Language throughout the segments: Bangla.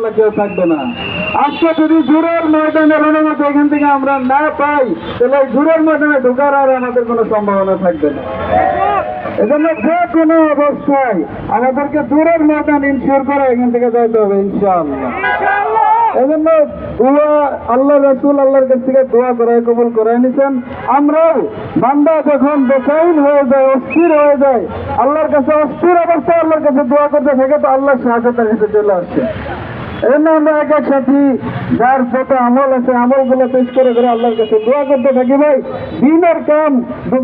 ইনশাআল্লাহ কেউ থাকবে না। আজকে যদি জোরের ময়দানের অনুমতি এখান থেকে আমরা না পাই, তাহলে এই জোরের ময়দানে ঢোকার আর আমাদের কোনো সম্ভাবনা থাকবে না। এজন্য যে কোনো অবস্থায় আমাদেরকে দূরের ময়দান ইনশিওর করে এখান থেকে যাইতে হবে ইনশাআল্লাহ। এজন্য দোয়া আল্লাহ রাসূল আল্লাহর কাছ থেকে দোয়া করায় কবুল করায় নিছেন। আমরাও বান্দা যখন বেচাইন হয়ে যায়, অস্থির হয়ে যায়, আল্লাহর কাছে অস্থির অবস্থায় আল্লাহর কাছে দোয়া করতে থাকে, তো আল্লাহ সাহায্য তার কাছে চলে আসছে। এজন্য আমরা এক এক সাথী যার যত আমল আছে আমলগুলো পেশ করে করে আল্লাহর কাছে দোয়া করতে থাকি। ভাই দিনের কাম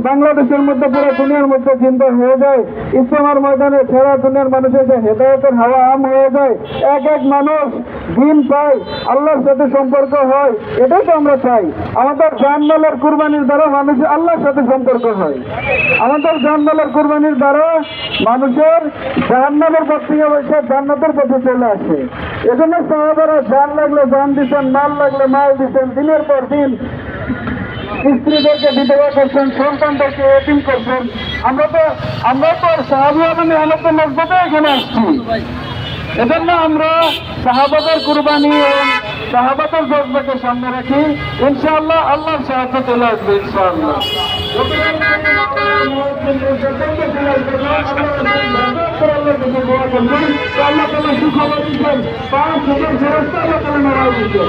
বাংলাদেশের মধ্যে পুরো দুনিয়ার মধ্যে চিন্তা হয়ে যায়, ইসলামের ময়দানে সারা দুনিয়ার মানুষের যে হেদায়েতের হাওয়া আম হয়ে যায়, এক এক মানুষ দিন পায়, আল্লাহর সাথে সম্পর্ক হয়, এটাই তো আমরা চাই। আমাদের জানমালের কুরবানির দ্বারা মানুষের আল্লাহর সাথে সম্পর্ক হয়। আমাদের জানমালের কুরবানির দ্বারা মানুষের জাহান্নামের পথ থেকে বসে জান্নাতের পথে চলে আসে। এজন্য সাহাবারা জান লাগলে জান দিচ্ছেন, মাল লাগলে মাল দিচ্ছেন, দিনের পর দিন স্ত্রীদেরকে বিধবা করছেন, সন্তানদেরকে এতিম করছেন। আমরা তো সাহাবী মানে আমরা তো মসজিদে এখানে আসছি। এজন্য আমরা সাহাবাদের কুরবানি এবং সাহাবাদের জজবাকে সামনে রাখি, ইনশাআল্লাহ আল্লাহর সাহায্য চলে আসবে ইনশাআল্লাহ। আল্লাহ সুখবর দিচ্ছেন, 5,000 ফেরেশতা আল্লাহ তাআলা নারাজ দিচ্ছেন।